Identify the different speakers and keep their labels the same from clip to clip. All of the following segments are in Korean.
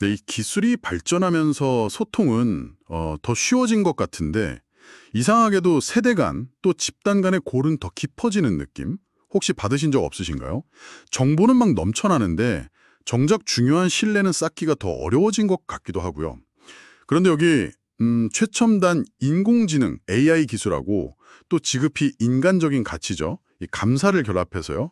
Speaker 1: 네, 이 기술이 발전하면서 소통은 더 쉬워진 것 같은데 이상하게도 세대 간 또 집단 간의 골은 더 깊어지는 느낌? 혹시 받으신 적 없으신가요? 정보는 막 넘쳐나는데 정작 중요한 신뢰는 쌓기가 더 어려워진 것 같기도 하고요. 그런데 여기 최첨단 인공지능 AI 기술하고 또 지극히 인간적인 가치죠. 이 감사를 결합해서요.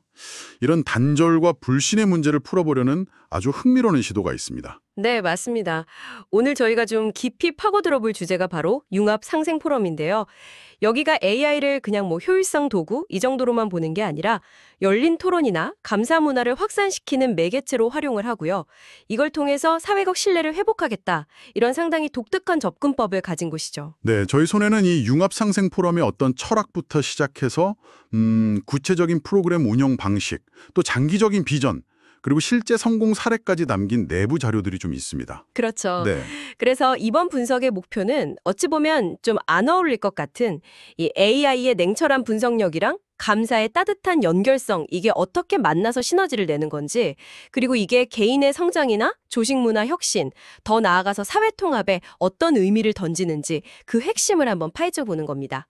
Speaker 1: 이런 단절과 불신의 문제를 풀어보려는 아주 흥미로운 시도가 있습니다.
Speaker 2: 네, 맞습니다. 오늘 저희가 좀 깊이 파고들어 볼 주제가 바로 융합 상생 포럼인데요. 여기가 AI를 그냥 뭐 효율성 도구 이 정도로만 보는 게 아니라 열린 토론이나 감사 문화를 확산시키는 매개체로 활용을 하고요. 이걸 통해서 사회적 신뢰를 회복하겠다. 이런 상당히 독특한 접근법을 가진 곳이죠.
Speaker 1: 네, 저희 손에는 이 융합 상생 포럼의 어떤 철학부터 시작해서 구체적인 프로그램 운영 방식, 또 장기적인 비전, 그리고 실제 성공 사례까지 담긴 내부 자료들이 좀 있습니다.
Speaker 2: 그렇죠.
Speaker 1: 네.
Speaker 2: 그래서 이번 분석의 목표는 어찌 보면 좀 안 어울릴 것 같은 이 AI의 냉철한 분석력이랑 감사의 따뜻한 연결성, 이게 어떻게 만나서 시너지를 내는 건지, 그리고 이게 개인의 성장이나 조직 문화 혁신, 더 나아가서 사회 통합에 어떤 의미를 던지는지 그 핵심을 한번 파헤쳐 보는 겁니다.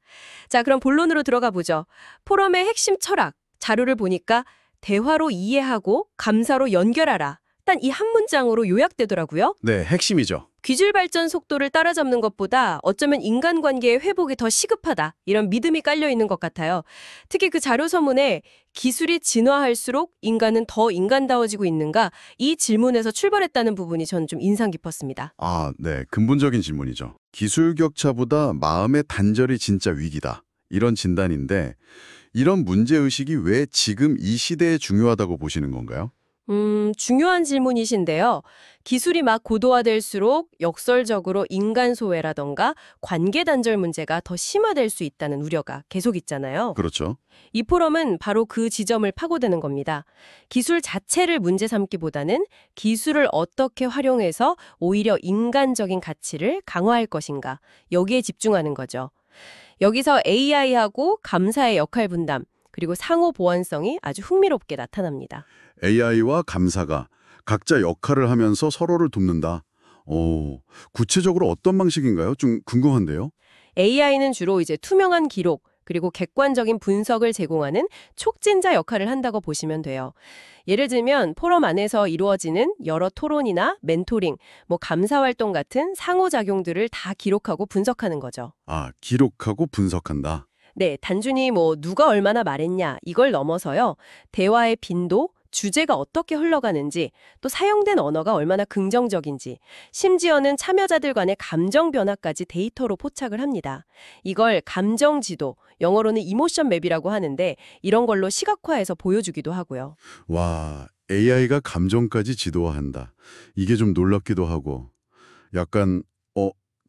Speaker 2: 자, 그럼 본론으로 들어가 보죠. 포럼의 핵심 철학, 자료를 보니까 대화로 이해하고 감사로 연결하라. 단 이 한 문장으로 요약되더라고요.
Speaker 1: 네, 핵심이죠.
Speaker 2: 기술 발전 속도를 따라잡는 것보다 어쩌면 인간관계의 회복이 더 시급하다. 이런 믿음이 깔려 있는 것 같아요. 특히 그 자료 서문에 기술이 진화할수록 인간은 더 인간다워지고 있는가? 이 질문에서 출발했다는 부분이 저는 좀 인상 깊었습니다.
Speaker 1: 아, 네, 근본적인 질문이죠. 기술 격차보다 마음의 단절이 진짜 위기다. 이런 진단인데 이런 문제의식이 왜 지금 이 시대에 중요하다고 보시는 건가요?
Speaker 2: 중요한 질문이신데요. 기술이 막 고도화될수록 역설적으로 인간 소외라던가 관계 단절 문제가 더 심화될 수 있다는 우려가 계속 있잖아요.
Speaker 1: 그렇죠.
Speaker 2: 이 포럼은 바로 그 지점을 파고드는 겁니다. 기술 자체를 문제 삼기보다는 기술을 어떻게 활용해서 오히려 인간적인 가치를 강화할 것인가, 여기에 집중하는 거죠. 여기서 AI하고 감사의 역할 분담, 그리고 상호 보완성이 아주 흥미롭게 나타납니다.
Speaker 1: AI와 감사가 각자 역할을 하면서 서로를 돕는다. 구체적으로 어떤 방식인가요? 좀 궁금한데요.
Speaker 2: AI는 주로 이제 투명한 기록, 그리고 객관적인 분석을 제공하는 촉진자 역할을 한다고 보시면 돼요. 예를 들면 포럼 안에서 이루어지는 여러 토론이나 멘토링, 뭐 감사 활동 같은 상호작용들을 다 기록하고 분석하는 거죠.
Speaker 1: 아, 기록하고 분석한다.
Speaker 2: 네, 단순히 뭐 누가 얼마나 말했냐 이걸 넘어서요. 대화의 빈도, 주제가 어떻게 흘러가는지, 또 사용된 언어가 얼마나 긍정적인지, 심지어는 참여자들 간의 감정 변화까지 데이터로 포착을 합니다. 이걸 감정 지도, 영어로는 이모션 맵이라고 하는데 이런 걸로 시각화해서 보여주기도 하고요.
Speaker 1: 와, AI가 감정까지 지도화한다. 이게 좀 놀랍기도 하고 약간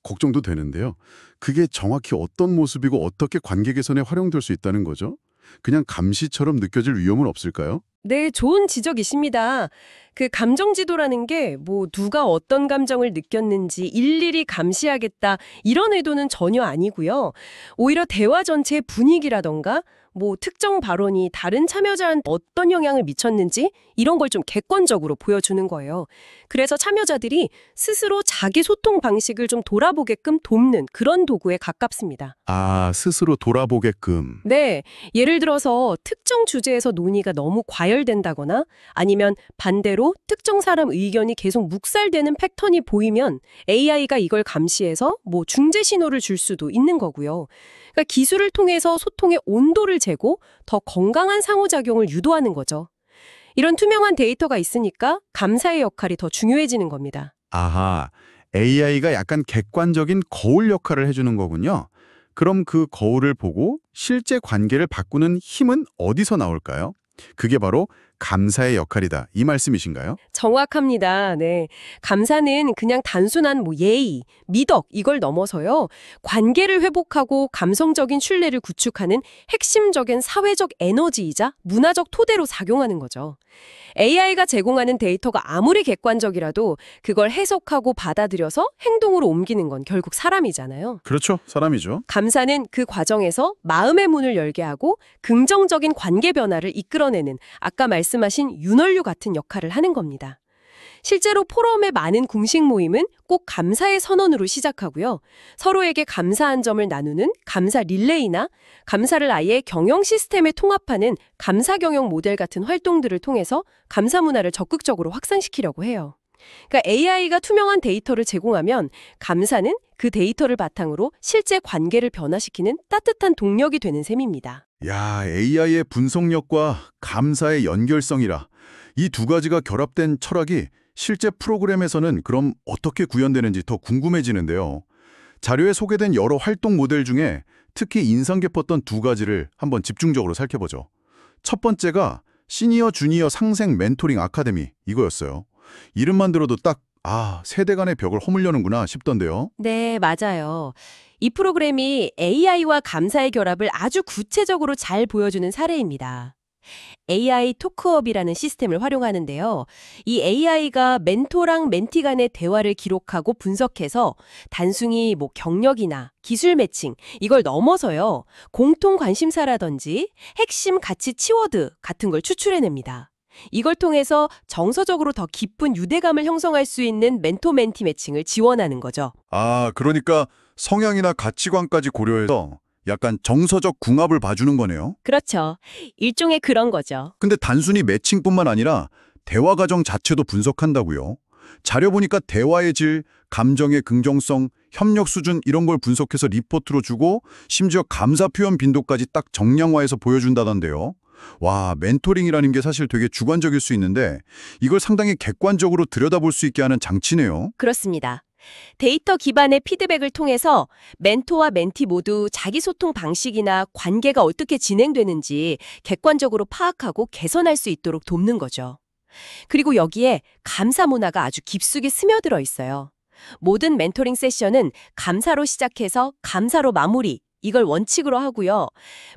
Speaker 1: 걱정도 되는데요. 그게 정확히 어떤 모습이고 어떻게 관계 개선에 활용될 수 있다는 거죠? 그냥 감시처럼 느껴질 위험은 없을까요?
Speaker 2: 네, 좋은 지적이십니다. 그 감정 지도라는 게 뭐 누가 어떤 감정을 느꼈는지 일일이 감시하겠다 이런 의도는 전혀 아니고요. 오히려 대화 전체의 분위기라던가 뭐 특정 발언이 다른 참여자한테 어떤 영향을 미쳤는지 이런 걸 좀 객관적으로 보여주는 거예요. 그래서 참여자들이 스스로 자기 소통 방식을 좀 돌아보게끔 돕는 그런 도구에 가깝습니다.
Speaker 1: 아, 스스로 돌아보게끔.
Speaker 2: 네, 예를 들어서 특정 주제에서 논의가 너무 과열된다거나 아니면 반대로 특정 사람 의견이 계속 묵살되는 패턴이 보이면 AI가 이걸 감시해서 뭐 중재 신호를 줄 수도 있는 거고요. 그러니까 기술을 통해서 소통의 온도를 재고 더 건강한 상호작용을 유도하는 거죠. 이런 투명한 데이터가 있으니까 감사의 역할이 더 중요해지는 겁니다.
Speaker 1: 아하, AI가 약간 객관적인 거울 역할을 해주는 거군요. 그럼 그 거울을 보고 실제 관계를 바꾸는 힘은 어디서 나올까요? 그게 바로 감사의 역할이다. 이 말씀이신가요?
Speaker 2: 정확합니다. 네. 감사는 그냥 단순한 뭐 예의, 미덕 이걸 넘어서요. 관계를 회복하고 감성적인 신뢰를 구축하는 핵심적인 사회적 에너지이자 문화적 토대로 작용하는 거죠. AI가 제공하는 데이터가 아무리 객관적이라도 그걸 해석하고 받아들여서 행동으로 옮기는 건 결국 사람이잖아요.
Speaker 1: 그렇죠. 사람이죠.
Speaker 2: 감사는 그 과정에서 마음의 문을 열게 하고 긍정적인 관계 변화를 이끌어내는 아까 말씀하신 윤활유 같은 역할을 하는 겁니다. 실제로 포럼의 많은 공식 모임은 꼭 감사의 선언으로 시작하고요. 서로에게 감사한 점을 나누는 감사 릴레이나 감사를 아예 경영 시스템에 통합하는 감사 경영 모델 같은 활동들을 통해서 감사 문화를 적극적으로 확산시키려고 해요. 그러니까 AI가 투명한 데이터를 제공하면 감사는 그 데이터를 바탕으로 실제 관계를 변화시키는 따뜻한 동력이 되는 셈입니다.
Speaker 1: 야, AI의 분석력과 감사의 연결성이라 이 두 가지가 결합된 철학이 실제 프로그램에서는 그럼 어떻게 구현되는지 더 궁금해지는데요. 자료에 소개된 여러 활동 모델 중에 특히 인상 깊었던 두 가지를 한번 집중적으로 살펴보죠. 첫 번째가 시니어 주니어 상생 멘토링 아카데미 이거였어요. 이름만 들어도 딱 세대 간의 벽을 허물려는구나 싶던데요.
Speaker 2: 네, 맞아요. 이 프로그램이 AI와 감사의 결합을 아주 구체적으로 잘 보여주는 사례입니다. AI 토크업이라는 시스템을 활용하는데요. 이 AI가 멘토랑 멘티 간의 대화를 기록하고 분석해서 단순히 경력이나 기술 매칭 이걸 넘어서요. 공통 관심사라든지 핵심 가치 키워드 같은 걸 추출해냅니다. 이걸 통해서 정서적으로 더 깊은 유대감을 형성할 수 있는 멘토-멘티 매칭을 지원하는 거죠.
Speaker 1: 그러니까 성향이나 가치관까지 고려해서 약간 정서적 궁합을 봐주는 거네요.
Speaker 2: 그렇죠. 일종의 그런 거죠.
Speaker 1: 근데 단순히 매칭뿐만 아니라 대화 과정 자체도 분석한다고요. 자료 보니까 대화의 질, 감정의 긍정성, 협력 수준 이런 걸 분석해서 리포트로 주고 심지어 감사 표현 빈도까지 딱 정량화해서 보여준다던데요. 와, 멘토링이라는 게 사실 되게 주관적일 수 있는데 이걸 상당히 객관적으로 들여다볼 수 있게 하는 장치네요.
Speaker 2: 그렇습니다. 데이터 기반의 피드백을 통해서 멘토와 멘티 모두 자기 소통 방식이나 관계가 어떻게 진행되는지 객관적으로 파악하고 개선할 수 있도록 돕는 거죠. 그리고 여기에 감사 문화가 아주 깊숙이 스며들어 있어요. 모든 멘토링 세션은 감사로 시작해서 감사로 마무리, 이걸 원칙으로 하고요.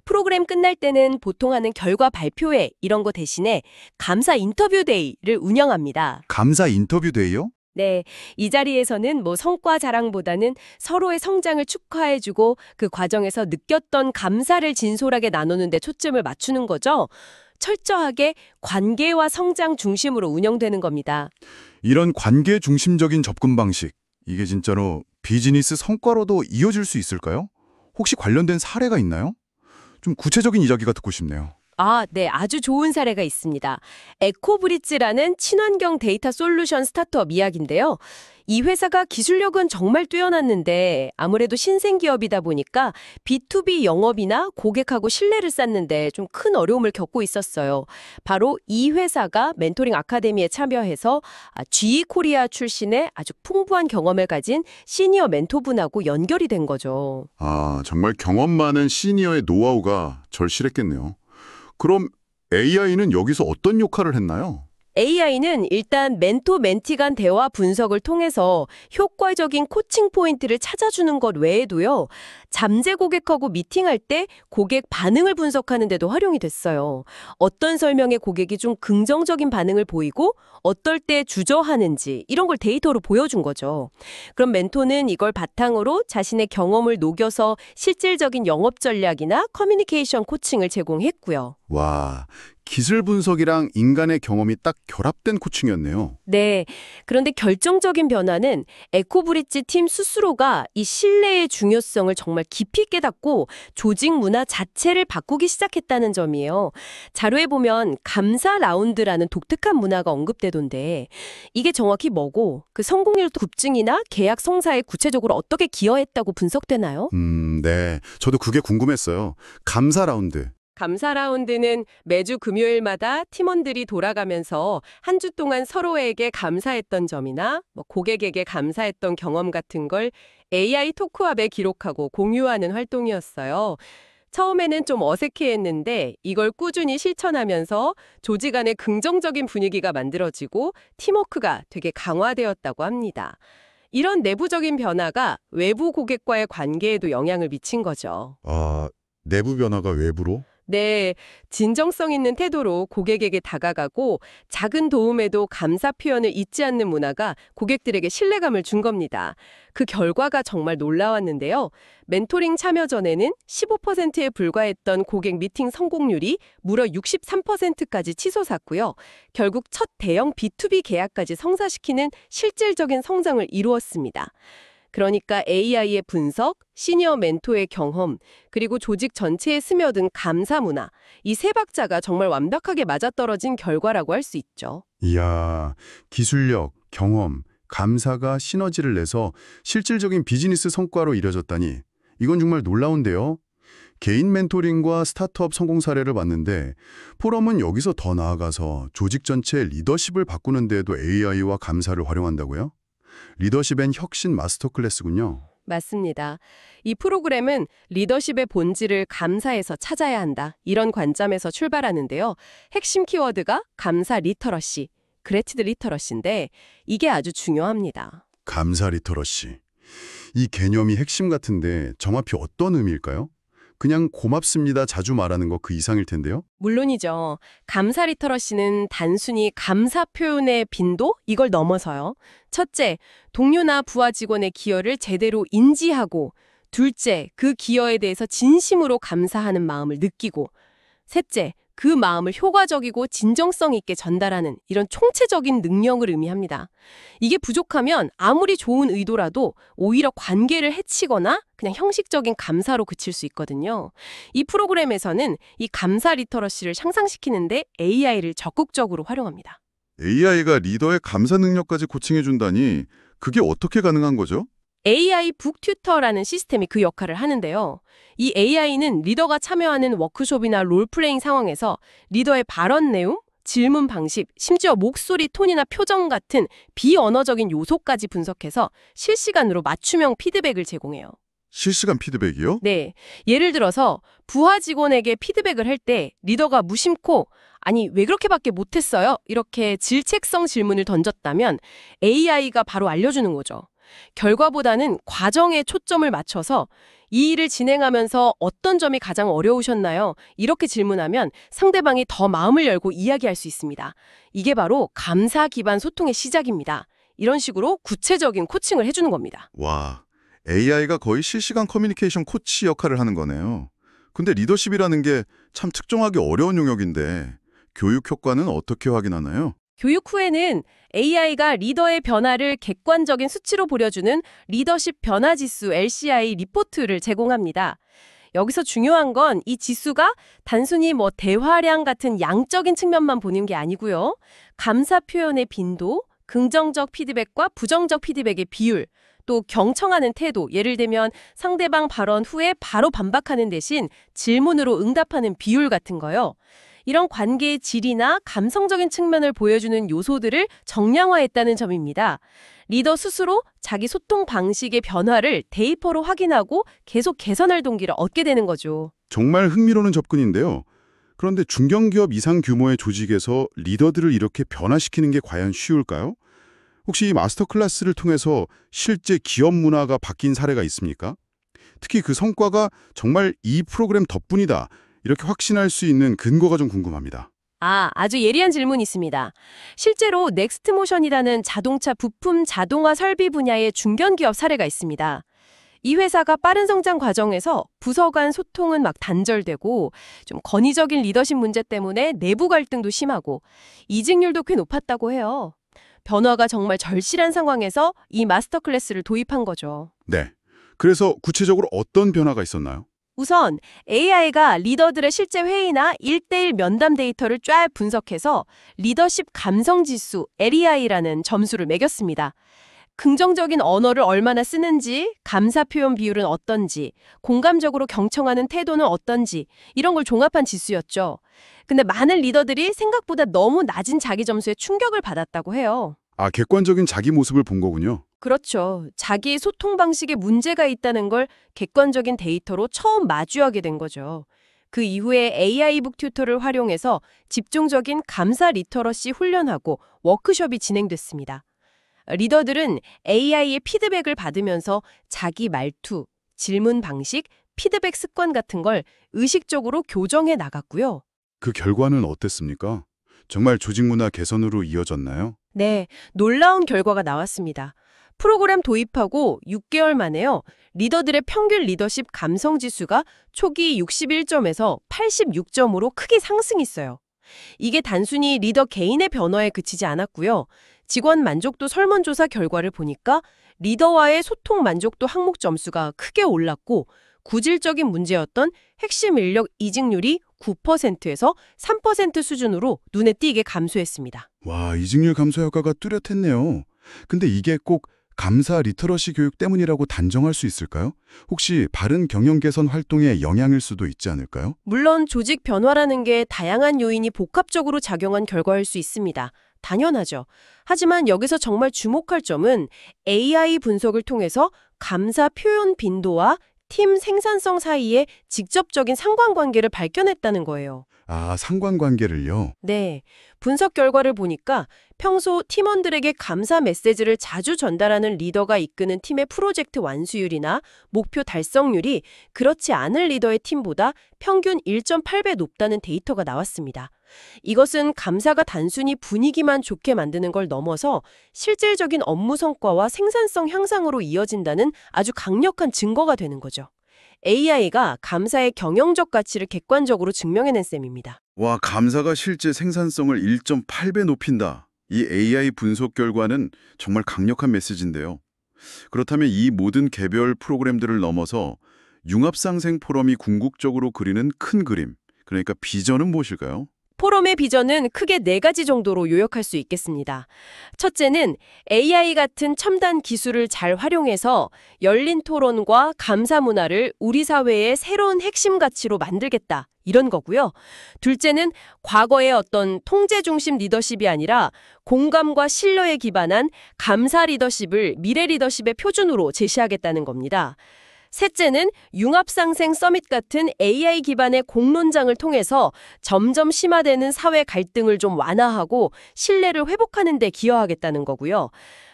Speaker 2: 프로그램 끝날 때는 보통 하는 결과 발표회 이런 거 대신에 감사 인터뷰 데이를 운영합니다.
Speaker 1: 감사 인터뷰 데이요?
Speaker 2: 네, 이 자리에서는 성과 자랑보다는 서로의 성장을 축하해주고 그 과정에서 느꼈던 감사를 진솔하게 나누는 데 초점을 맞추는 거죠. 철저하게 관계와 성장 중심으로 운영되는 겁니다.
Speaker 1: 이런 관계 중심적인 접근 방식, 이게 진짜로 비즈니스 성과로도 이어질 수 있을까요? 혹시 관련된 사례가 있나요? 좀 구체적인 이야기가 듣고 싶네요.
Speaker 2: 네, 아주 좋은 사례가 있습니다. 에코브릿지라는 친환경 데이터 솔루션 스타트업 이야기인데요. 이 회사가 기술력은 정말 뛰어났는데 아무래도 신생기업이다 보니까 B2B 영업이나 고객하고 신뢰를 쌓는데 좀 큰 어려움을 겪고 있었어요. 바로 이 회사가 멘토링 아카데미에 참여해서 GE 코리아 출신의 아주 풍부한 경험을 가진 시니어 멘토분하고 연결이 된 거죠.
Speaker 1: 정말 경험 많은 시니어의 노하우가 절실했겠네요. 그럼 AI는 여기서 어떤 역할을 했나요?
Speaker 2: AI는 일단 멘토-멘티 간 대화 분석을 통해서 효과적인 코칭 포인트를 찾아주는 것 외에도요. 잠재 고객하고 미팅할 때 고객 반응을 분석하는 데도 활용이 됐어요. 어떤 설명에 고객이 좀 긍정적인 반응을 보이고 어떨 때 주저하는지 이런 걸 데이터로 보여준 거죠. 그럼 멘토는 이걸 바탕으로 자신의 경험을 녹여서 실질적인 영업 전략이나 커뮤니케이션 코칭을 제공했고요.
Speaker 1: 와, 기술 분석이랑 인간의 경험이 딱 결합된 코칭이었네요.
Speaker 2: 네. 그런데 결정적인 변화는 에코브릿지 팀 스스로가 이 신뢰의 중요성을 정말 깊이 깨닫고 조직 문화 자체를 바꾸기 시작했다는 점이에요. 자료에 보면 감사 라운드라는 독특한 문화가 언급되던데 이게 정확히 뭐고 그 성공률 급증이나 계약 성사에 구체적으로 어떻게 기여했다고 분석되나요?
Speaker 1: 네. 저도 그게 궁금했어요. 감사 라운드.
Speaker 2: 감사 라운드는 매주 금요일마다 팀원들이 돌아가면서 한 주 동안 서로에게 감사했던 점이나 고객에게 감사했던 경험 같은 걸 AI 토크앱에 기록하고 공유하는 활동이었어요. 처음에는 좀 어색해했는데 이걸 꾸준히 실천하면서 조직 안에 긍정적인 분위기가 만들어지고 팀워크가 되게 강화되었다고 합니다. 이런 내부적인 변화가 외부 고객과의 관계에도 영향을 미친 거죠.
Speaker 1: 내부 변화가 외부로?
Speaker 2: 네, 진정성 있는 태도로 고객에게 다가가고 작은 도움에도 감사 표현을 잊지 않는 문화가 고객들에게 신뢰감을 준 겁니다. 그 결과가 정말 놀라웠는데요. 멘토링 참여 전에는 15%에 불과했던 고객 미팅 성공률이 무려 63%까지 치솟았고요. 결국 첫 대형 B2B 계약까지 성사시키는 실질적인 성장을 이루었습니다. 그러니까 AI의 분석, 시니어 멘토의 경험, 그리고 조직 전체에 스며든 감사 문화, 이 세 박자가 정말 완벽하게 맞아떨어진 결과라고 할 수 있죠.
Speaker 1: 이야, 기술력, 경험, 감사가 시너지를 내서 실질적인 비즈니스 성과로 이뤄졌다니 이건 정말 놀라운데요. 개인 멘토링과 스타트업 성공 사례를 봤는데 포럼은 여기서 더 나아가서 조직 전체의 리더십을 바꾸는 데에도 AI와 감사를 활용한다고요? 리더십엔 혁신 마스터 클래스군요.
Speaker 2: 맞습니다. 이 프로그램은 리더십의 본질을 감사에서 찾아야 한다. 이런 관점에서 출발하는데요. 핵심 키워드가 감사 리터러시, 그래티드 리터러시인데 이게 아주 중요합니다.
Speaker 1: 감사 리터러시. 이 개념이 핵심 같은데 정확히 어떤 의미일까요? 그냥 고맙습니다 자주 말하는 거 그 이상일 텐데요.
Speaker 2: 물론이죠. 감사 리터러시는 단순히 감사 표현의 빈도? 이걸 넘어서요. 첫째, 동료나 부하 직원의 기여를 제대로 인지하고, 둘째, 그 기여에 대해서 진심으로 감사하는 마음을 느끼고, 셋째, 그 마음을 효과적이고 진정성 있게 전달하는 이런 총체적인 능력을 의미합니다. 이게 부족하면 아무리 좋은 의도라도 오히려 관계를 해치거나 그냥 형식적인 감사로 그칠 수 있거든요. 이 프로그램에서는 이 감사 리터러시를 향상시키는데 AI를 적극적으로 활용합니다.
Speaker 3: AI가 리더의 감사 능력까지 코칭해준다니 그게 어떻게 가능한 거죠?
Speaker 2: AI 북튜터라는 시스템이 그 역할을 하는데요. 이 AI는 리더가 참여하는 워크숍이나 롤플레잉 상황에서 리더의 발언 내용, 질문 방식, 심지어 목소리 톤이나 표정 같은 비언어적인 요소까지 분석해서 실시간으로 맞춤형 피드백을 제공해요.
Speaker 3: 실시간 피드백이요?
Speaker 2: 네, 예를 들어서 부하 직원에게 피드백을 할 때 리더가 무심코 아니 왜 그렇게밖에 못했어요? 이렇게 질책성 질문을 던졌다면 AI가 바로 알려주는 거죠. 결과보다는 과정에 초점을 맞춰서 이 일을 진행하면서 어떤 점이 가장 어려우셨나요? 이렇게 질문하면 상대방이 더 마음을 열고 이야기할 수 있습니다. 이게 바로 감사 기반 소통의 시작입니다. 이런 식으로 구체적인 코칭을 해주는 겁니다.
Speaker 3: 와, AI가 거의 실시간 커뮤니케이션 코치 역할을 하는 거네요. 근데 리더십이라는 게 참 측정하기 어려운 영역인데 교육 효과는 어떻게 확인하나요?
Speaker 2: 교육 후에는 AI가 리더의 변화를 객관적인 수치로 보여주는 리더십 변화 지수 LCI 리포트를 제공합니다. 여기서 중요한 건 이 지수가 단순히 대화량 같은 양적인 측면만 보는 게 아니고요. 감사 표현의 빈도, 긍정적 피드백과 부정적 피드백의 비율, 또 경청하는 태도, 예를 들면 상대방 발언 후에 바로 반박하는 대신 질문으로 응답하는 비율 같은 거요. 이런 관계의 질이나 감성적인 측면을 보여주는 요소들을 정량화했다는 점입니다. 리더 스스로 자기 소통 방식의 변화를 데이터로 확인하고 계속 개선할 동기를 얻게 되는 거죠.
Speaker 1: 정말 흥미로운 접근인데요. 그런데 중견기업 이상 규모의 조직에서 리더들을 이렇게 변화시키는 게 과연 쉬울까요? 혹시 이 마스터 클래스를 통해서 실제 기업 문화가 바뀐 사례가 있습니까? 특히 그 성과가 정말 이 프로그램 덕분이다. 이렇게 확신할 수 있는 근거가 좀 궁금합니다.
Speaker 2: 아주 예리한 질문이 있습니다. 실제로 넥스트모션이라는 자동차 부품 자동화 설비 분야의 중견기업 사례가 있습니다. 이 회사가 빠른 성장 과정에서 부서 간 소통은 단절되고 좀 권위적인 리더십 문제 때문에 내부 갈등도 심하고 이직률도 꽤 높았다고 해요. 변화가 정말 절실한 상황에서 이 마스터 클래스를 도입한 거죠.
Speaker 1: 네. 그래서 구체적으로 어떤 변화가 있었나요?
Speaker 2: 우선 AI가 리더들의 실제 회의나 1대1 면담 데이터를 쫙 분석해서 리더십 감성 지수 LEI라는 점수를 매겼습니다. 긍정적인 언어를 얼마나 쓰는지, 감사 표현 비율은 어떤지, 공감적으로 경청하는 태도는 어떤지 이런 걸 종합한 지수였죠. 근데 많은 리더들이 생각보다 너무 낮은 자기 점수에 충격을 받았다고 해요.
Speaker 1: 객관적인 자기 모습을 본 거군요.
Speaker 2: 그렇죠. 자기의 소통 방식에 문제가 있다는 걸 객관적인 데이터로 처음 마주하게 된 거죠. 그 이후에 AI 북튜터를 활용해서 집중적인 감사 리터러시 훈련하고 워크숍이 진행됐습니다. 리더들은 AI의 피드백을 받으면서 자기 말투, 질문 방식, 피드백 습관 같은 걸 의식적으로 교정해 나갔고요.
Speaker 1: 그 결과는 어땠습니까? 정말 조직 문화 개선으로 이어졌나요?
Speaker 2: 네, 놀라운 결과가 나왔습니다. 프로그램 도입하고 6개월 만에요. 리더들의 평균 리더십 감성 지수가 초기 61점에서 86점으로 크게 상승했어요. 이게 단순히 리더 개인의 변화에 그치지 않았고요. 직원 만족도 설문조사 결과를 보니까 리더와의 소통 만족도 항목 점수가 크게 올랐고 구질적인 문제였던 핵심 인력 이직률이 9%에서 3% 수준으로 눈에 띄게 감소했습니다.
Speaker 1: 와, 이직률 감소 효과가 뚜렷했네요. 근데 이게 꼭 감사 리터러시 교육 때문이라고 단정할 수 있을까요? 혹시 바른 경영 개선 활동의 영향일 수도 있지 않을까요?
Speaker 2: 물론 조직 변화라는 게 다양한 요인이 복합적으로 작용한 결과일 수 있습니다. 당연하죠. 하지만 여기서 정말 주목할 점은 AI 분석을 통해서 감사 표현 빈도와 팀 생산성 사이에 직접적인 상관관계를 발견했다는 거예요.
Speaker 1: 아, 상관관계를요?
Speaker 2: 네, 분석 결과를 보니까 평소 팀원들에게 감사 메시지를 자주 전달하는 리더가 이끄는 팀의 프로젝트 완수율이나 목표 달성률이 그렇지 않은 리더의 팀보다 평균 1.8배 높다는 데이터가 나왔습니다. 이것은 감사가 단순히 분위기만 좋게 만드는 걸 넘어서 실질적인 업무 성과와 생산성 향상으로 이어진다는 아주 강력한 증거가 되는 거죠. AI가 감사의 경영적 가치를 객관적으로 증명해낸 셈입니다.
Speaker 3: 와, 감사가 실제 생산성을 1.8배 높인다. 이 AI 분석 결과는 정말 강력한 메시지인데요. 그렇다면 이 모든 개별 프로그램들을 넘어서 융합상생 포럼이 궁극적으로 그리는 큰 그림, 그러니까 비전은 무엇일까요?
Speaker 2: 포럼의 비전은 크게 4가지 정도로 요약할 수 있겠습니다. 첫째는 AI 같은 첨단 기술을 잘 활용해서 열린 토론과 감사 문화를 우리 사회의 새로운 핵심 가치로 만들겠다. 이런 거고요. 둘째는 과거의 어떤 통제 중심 리더십이 아니라 공감과 신뢰에 기반한 감사 리더십을 미래 리더십의 표준으로 제시하겠다는 겁니다. 셋째는 융합상생 서밋 같은 AI 기반의 공론장을 통해서 점점 심화되는 사회 갈등을 좀 완화하고 신뢰를 회복하는 데 기여하겠다는 거고요.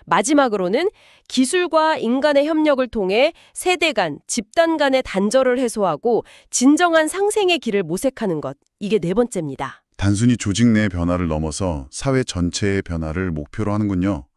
Speaker 2: 마지막으로는 기술과 인간의 협력을 통해 세대 간, 집단 간의 단절을 해소하고 진정한 상생의 길을 모색하는 것. 이게 4번째입니다.
Speaker 1: 단순히 조직 내 변화를 넘어서 사회 전체의 변화를 목표로 하는군요.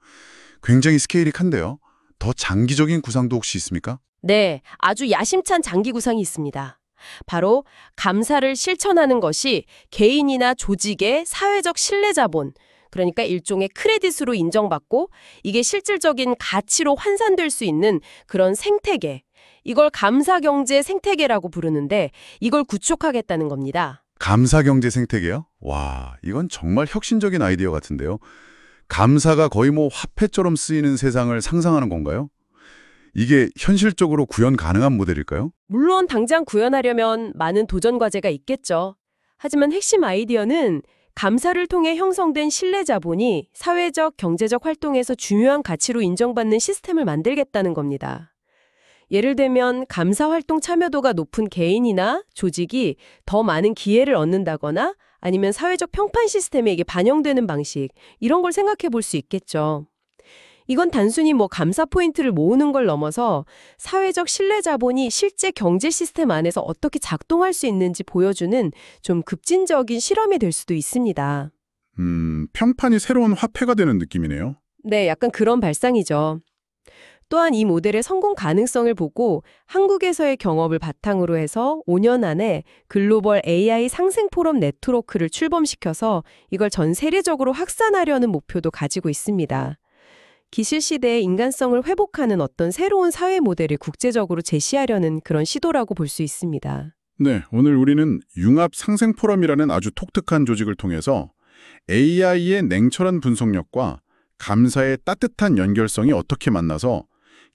Speaker 1: 굉장히 스케일이 큰데요. 더 장기적인 구상도 혹시 있습니까?
Speaker 2: 네, 아주 야심찬 장기 구상이 있습니다. 바로 감사를 실천하는 것이 개인이나 조직의 사회적 신뢰 자본, 그러니까 일종의 크레딧으로 인정받고 이게 실질적인 가치로 환산될 수 있는 그런 생태계, 이걸 감사경제 생태계라고 부르는데 이걸 구축하겠다는 겁니다.
Speaker 1: 감사경제 생태계요? 와, 이건 정말 혁신적인 아이디어 같은데요. 감사가 거의 뭐 화폐처럼 쓰이는 세상을 상상하는 건가요? 이게 현실적으로 구현 가능한 모델일까요?
Speaker 2: 물론 당장 구현하려면 많은 도전 과제가 있겠죠. 하지만 핵심 아이디어는 감사를 통해 형성된 신뢰 자본이 사회적, 경제적 활동에서 중요한 가치로 인정받는 시스템을 만들겠다는 겁니다. 예를 들면 감사 활동 참여도가 높은 개인이나 조직이 더 많은 기회를 얻는다거나 아니면 사회적 평판 시스템에 이게 반영되는 방식, 이런 걸 생각해 볼 수 있겠죠. 이건 단순히 감사 포인트를 모으는 걸 넘어서 사회적 신뢰 자본이 실제 경제 시스템 안에서 어떻게 작동할 수 있는지 보여주는 좀 급진적인 실험이 될 수도 있습니다.
Speaker 1: 평판이 새로운 화폐가 되는 느낌이네요.
Speaker 2: 네, 약간 그런 발상이죠. 또한 이 모델의 성공 가능성을 보고 한국에서의 경험을 바탕으로 해서 5년 안에 글로벌 AI 상생 포럼 네트워크를 출범시켜서 이걸 전 세계적으로 확산하려는 목표도 가지고 있습니다. 기실 시대의 인간성을 회복하는 어떤 새로운 사회 모델을 국제적으로 제시하려는 그런 시도라고 볼 수 있습니다.
Speaker 1: 네, 오늘 우리는 융합 상생 포럼이라는 아주 독특한 조직을 통해서 AI의 냉철한 분석력과 감사의 따뜻한 연결성이 어떻게 만나서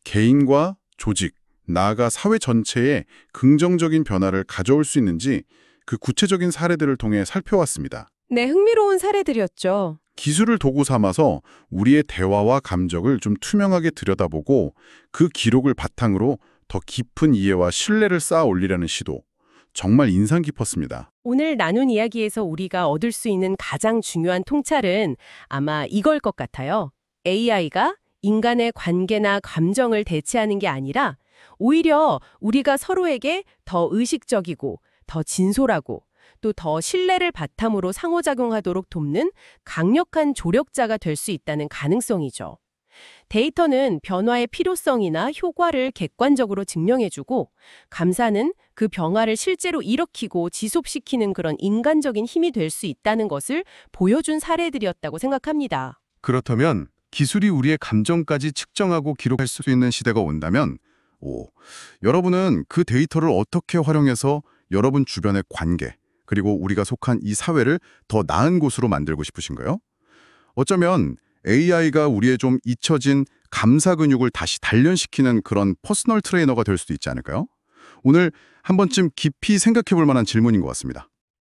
Speaker 1: 개인과 조직, 나아가 사회 전체에 긍정적인 변화를 가져올 수 있는지 그 구체적인 사례들을 통해 살펴왔습니다.
Speaker 2: 네, 흥미로운 사례들이었죠.
Speaker 1: 기술을 도구 삼아서 우리의 대화와 감정을 좀 투명하게 들여다보고 그 기록을 바탕으로 더 깊은 이해와 신뢰를 쌓아 올리려는 시도. 정말 인상 깊었습니다.
Speaker 2: 오늘 나눈 이야기에서 우리가 얻을 수 있는 가장 중요한 통찰은 아마 이걸 것 같아요. AI가 인간의 관계나 감정을 대체하는 게 아니라
Speaker 4: 오히려 우리가 서로에게 더 의식적이고 더 진솔하고 또 더 신뢰를 바탕으로 상호작용하도록 돕는 강력한 조력자가 될 수 있다는 가능성이죠. 데이터는 변화의 필요성이나 효과를 객관적으로 증명해주고 감사는 그 변화를 실제로 일으키고 지속시키는 그런 인간적인 힘이 될 수 있다는 것을 보여준 사례들이었다고 생각합니다.
Speaker 1: 그렇다면 기술이 우리의 감정까지 측정하고 기록할 수 있는 시대가 온다면 여러분은 그 데이터를 어떻게 활용해서 여러분 주변의 관계 그리고 우리가 속한 이 사회를 더 나은 곳으로 만들고 싶으신가요? 어쩌면 AI가 우리의 좀 잊혀진 감사 근육을 다시 단련시키는 그런 퍼스널 트레이너가 될 수도 있지 않을까요? 오늘 한 번쯤 깊이 생각해 볼 만한 질문인 것 같습니다.